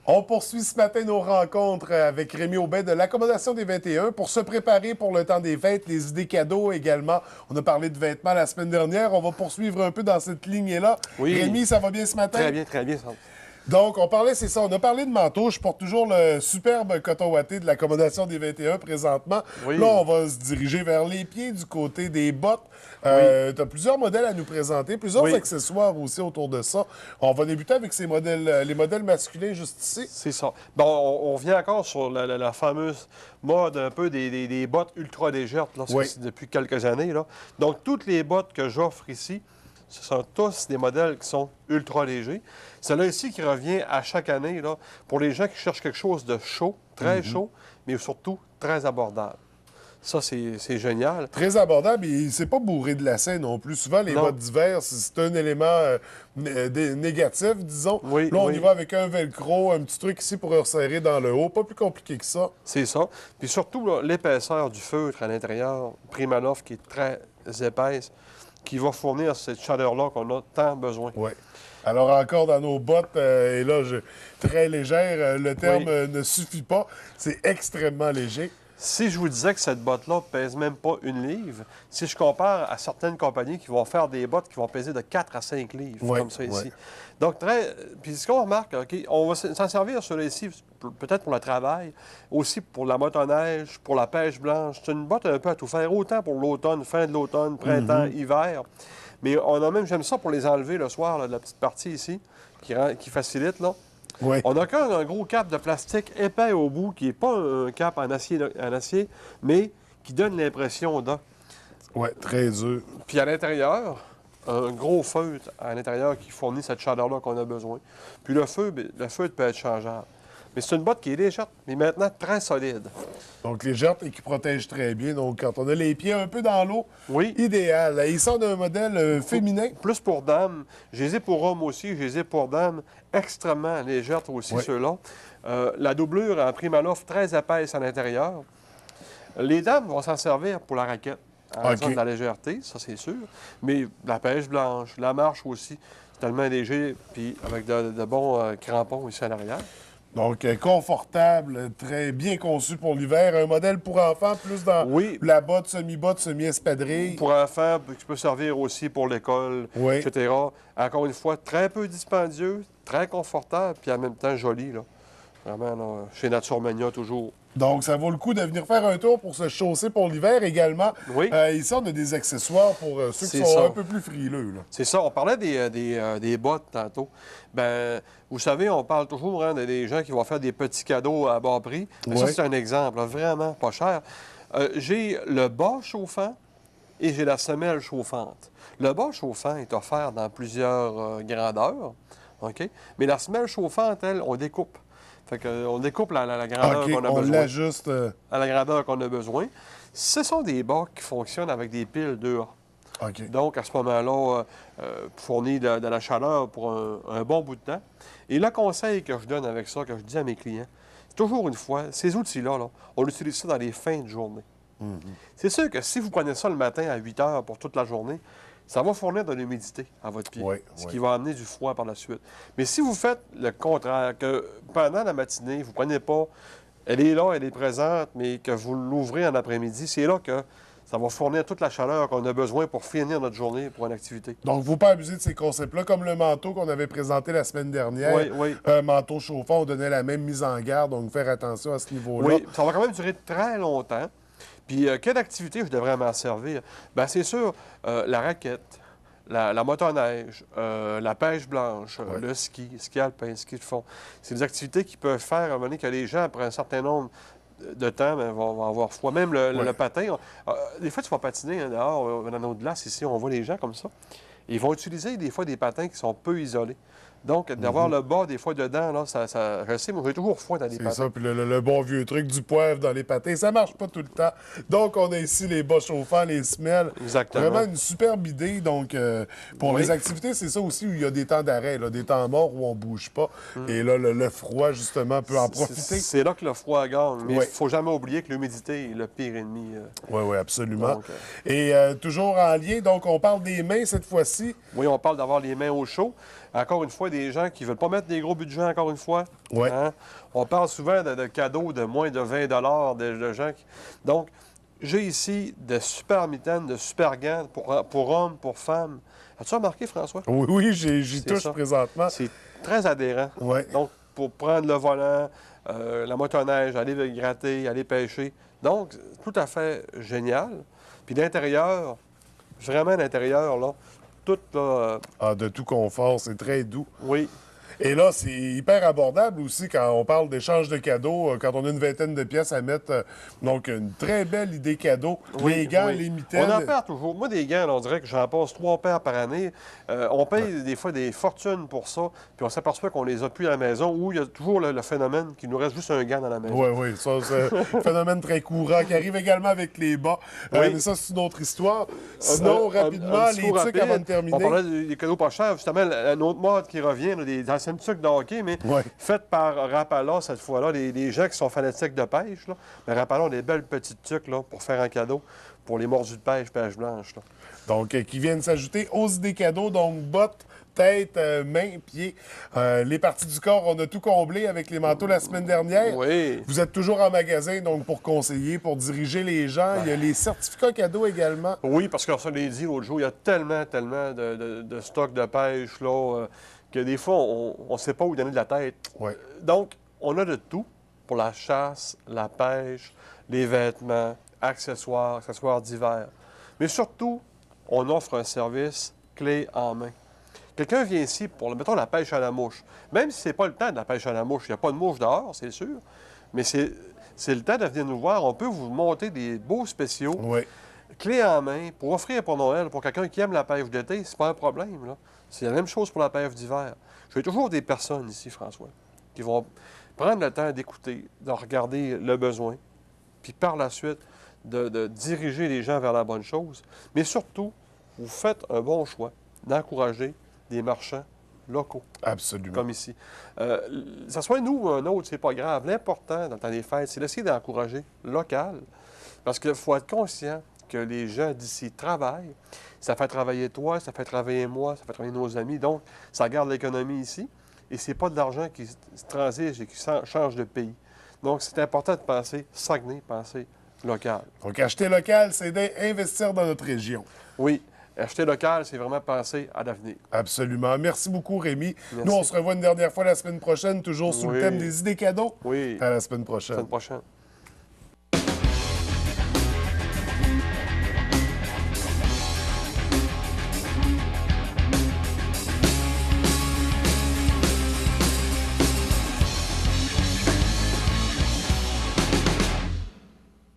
On poursuit ce matin nos rencontres avec Rémi Aubin de l'Accommodation des 21 pour se préparer pour le temps des fêtes, les idées cadeaux également. On a parlé de vêtements la semaine dernière. On va poursuivre un peu dans cette lignée-là. Oui. Rémi, ça va bien ce matin? Très bien, ça. Donc, on parlait, c'est ça, on a parlé de manteau. Je porte toujours le superbe coton ouaté de l'Accommodation des 21 présentement. Oui. Là, on va se diriger vers les pieds du côté des bottes. Tu as plusieurs modèles à nous présenter, plusieurs Oui. accessoires aussi autour de ça. On va débuter avec ces modèles, les modèles masculins juste ici. C'est ça. Bon, on revient encore sur la fameuse mode un peu des bottes ultra légères, là, Oui. c'est depuis quelques années. Là. Donc, toutes les bottes que j'offre ici, ce sont tous des modèles qui sont ultra légers. Celle-là ici qui revient à chaque année, là, pour les gens qui cherchent quelque chose de chaud, très chaud, mais surtout très abordable. Ça, c'est génial. Très abordable et c'est pas bourré de lacets non plus. Souvent, les Non. bottes d'hiver, c'est un élément négatif, disons. Oui, Là, on oui. y va avec un velcro, un petit truc ici pour resserrer dans le haut. Pas plus compliqué que ça. C'est ça. Puis surtout, là, l'épaisseur du feutre à l'intérieur, Primaloft, qui est très épaisse, qui va fournir cette chaleur-là qu'on a tant besoin. Oui. Alors, encore dans nos bottes, et là, très légère, le terme ne suffit pas. C'est extrêmement léger. Si je vous disais que cette botte-là pèse même pas une livre, si je compare à certaines compagnies qui vont faire des bottes qui vont peser de 4 à 5 livres, Oui, comme ça ici. oui. Donc, Puis ce qu'on remarque, OK, on va s'en servir sur ici, peut-être pour le travail, aussi pour la motoneige, pour la pêche blanche. C'est une botte un peu à tout faire, autant pour l'automne, fin de l'automne, printemps, hiver. Mais on a même, j'aime ça pour les enlever le soir, là, de la petite partie ici, qui facilite, là. Oui. On a encore un gros cap de plastique épais au bout, qui n'est pas un cap en acier, mais qui donne l'impression d'un. Oui, très dur. Puis à l'intérieur, un gros feutre à l'intérieur qui fournit cette chaleur-là qu'on a besoin. Puis le feutre peut être changeable. Mais c'est une botte qui est légère, mais maintenant très solide. Donc, légère et qui protège très bien. Donc, quand on a les pieds un peu dans l'eau, Oui. idéal. Là, il sort d'un modèle féminin. Plus pour dames. Je les ai pour hommes aussi, je les ai pour dames. Extrêmement légères aussi, Oui. ceux-là. La doublure en Primaloft très épaisse à l'intérieur. Les dames vont s'en servir pour la raquette, en raison de la légèreté, ça c'est sûr. Mais la pêche blanche, la marche aussi, c'est tellement léger, puis avec de bons crampons ici à l'arrière. Donc, confortable, très bien conçu pour l'hiver. Un modèle pour enfants, plus dans Oui. la botte, semi-espadrille. Pour enfants, qui peut servir aussi pour l'école, Oui. etc. Encore une fois, très peu dispendieux, très confortable, puis en même temps joli, là. Vraiment, là, chez Naturemania, toujours. Donc, ça vaut le coup de venir faire un tour pour se chausser pour l'hiver également. Oui. Ici, on a des accessoires pour ceux qui C'est sont ça. un peu plus frileux. Là. C'est ça. On parlait des bottes tantôt. Ben, vous savez, on parle toujours des gens qui vont faire des petits cadeaux à bas prix. Ben, ça, Oui. c'est un exemple, là, vraiment pas cher. J'ai le bas chauffant et j'ai la semelle chauffante. Le bas chauffant est offert dans plusieurs grandeurs, OK? Mais la semelle chauffante, elle, on découpe. Fait qu'on découpe la grandeur OK, qu'on a on besoin. l'ajuste. À la grandeur qu'on a besoin. Ce sont des bas qui fonctionnent avec des piles 2A. OK. Donc, à ce moment-là, fournir de la chaleur pour un bon bout de temps. Et le conseil que je donne avec ça, que je dis à mes clients, c'est toujours une fois, ces outils-là, là, on utilise ça dans les fins de journée. C'est sûr que si vous prenez ça le matin à 8 heures pour toute la journée, ça va fournir de l'humidité à votre pied, Oui, ce oui. qui va amener du froid par la suite. Mais si vous faites le contraire, que pendant la matinée, vous ne prenez pas, elle est là, elle est présente, mais que vous l'ouvrez en après-midi, c'est là que ça va fournir toute la chaleur qu'on a besoin pour finir notre journée pour une activité. Donc, il ne faut pas abuser de ces concepts-là, comme le manteau qu'on avait présenté la semaine dernière. Oui, oui. Un manteau chauffant, on donnait la même mise en garde, donc faire attention à ce niveau-là. Oui, ça va quand même durer très longtemps. Puis, quelle activité je devrais m'en servir? Bien, c'est sûr, la raquette, la motoneige, la pêche blanche, le ski alpin, ski de fond. C'est des activités qui peuvent faire, à un moment donné, que les gens, après un certain nombre de temps, bien, vont avoir froid. Même le patin, des fois, tu vas patiner dehors, dans notre glace, ici, on voit les gens comme ça. Ils vont utiliser des fois des patins qui sont peu isolés. Donc, d'avoir le bas des fois dedans, là, je sais, moi, j'ai toujours froid dans les C'est patins. ça, puis le bon vieux truc du poivre dans les patins, ça marche pas tout le temps. Donc, on a ici les bas chauffants, les semelles. Exactement. Vraiment une superbe idée. Donc, pour Oui. les activités, c'est ça aussi où il y a des temps d'arrêt, là, des temps morts où on bouge pas. Et là, le froid, justement, peut en profiter. C'est là que le froid gagne. Mais il Oui. ne faut jamais oublier que l'humidité est le pire ennemi. Oui, oui, absolument. Donc, Et toujours en lien, donc on parle des mains cette fois-ci. Oui, on parle d'avoir les mains au chaud. encore une fois, des gens qui ne veulent pas mettre des gros budgets, encore une fois. Ouais. Hein? On parle souvent de cadeaux de moins de 20 de gens qui... Donc, j'ai ici de super mitaines, de super gants pour hommes, pour femmes. As-tu remarqué, François? Oui, oui, j'y C'est touche ça. présentement. C'est très adhérent. Oui. Donc, pour prendre le volant, la motoneige, aller gratter, aller pêcher. Donc, tout à fait génial. Puis l'intérieur, vraiment l'intérieur, là, tout, là, Ah, de tout confort, c'est très doux. oui, Et là, c'est hyper abordable aussi quand on parle d'échange de cadeaux, quand on a une vingtaine de pièces à mettre. Donc, une très belle idée cadeau. oui, Les gants, oui. les mitaines. On en perd toujours. Moi, des gants, là, on dirait que j'en passe 3 paires par année. On paye des fois des fortunes pour ça, puis on s'aperçoit qu'on les a plus à la maison, ou il y a toujours le phénomène qu'il nous reste juste un gant dans la maison. Oui, oui, ça, c'est un phénomène très courant qui arrive également avec les bas. Oui. Mais ça, c'est une autre histoire. Sinon, rapidement, un petit les coup trucs rapide. avant de terminer. On parlait des cadeaux pas chers. Justement, une autre mode qui revient, là, des anciennes trucs de hockey, mais Ouais. faites par Rapala cette fois-là. Les gens qui sont fanatiques de pêche, là, mais Rapala ont des belles petites tuques là, pour faire un cadeau pour les mordus de pêche, pêche blanche. Là. Donc, qui viennent s'ajouter aux idées cadeaux. Donc, bottes, tête, mains, pieds. Les parties du corps, on a tout comblé avec les manteaux la semaine dernière. Oui. Vous êtes toujours en magasin, donc pour conseiller, pour diriger les gens. Il y a les certificats cadeaux également. Oui, parce qu'on se l'a dit l'autre jour, il y a tellement de stocks de pêche là, que des fois, on ne sait pas où donner de la tête. Oui. Donc, on a de tout pour la chasse, la pêche, les vêtements, accessoires d'hiver. Mais surtout, on offre un service clé en main. Quelqu'un vient ici pour, mettons, la pêche à la mouche. Même si ce n'est pas le temps de la pêche à la mouche, il n'y a pas de mouche dehors, c'est sûr, mais c'est le temps de venir nous voir. On peut vous monter des beaux spéciaux, Oui. clé en main, pour offrir pour Noël, pour quelqu'un qui aime la pêche d'été, c'est pas un problème, là. C'est la même chose pour la pêche d'hiver. J'ai toujours des personnes ici, François, qui vont prendre le temps d'écouter, de regarder le besoin, puis par la suite, de diriger les gens vers la bonne chose. Mais surtout, vous faites un bon choix d'encourager des marchands locaux, Absolument. comme ici. Ça soit nous ou un autre, c'est pas grave. L'important dans le temps des fêtes, c'est d'essayer d'encourager local, parce qu'il faut être conscient que les gens d'ici travaillent. Ça fait travailler toi, ça fait travailler moi, ça fait travailler nos amis. Donc, ça garde l'économie ici. Et c'est pas de l'argent qui se transige et qui change de pays. Donc, c'est important de penser Saguenay, penser local. Donc, acheter local, c'est d'investir dans notre région. Oui, acheter local, c'est vraiment penser à l'avenir. Absolument. Merci beaucoup, Rémi. Merci. Nous, on se revoit une dernière fois la semaine prochaine, toujours sous le Oui. thème des idées cadeaux. Oui, À la semaine prochaine. la semaine prochaine.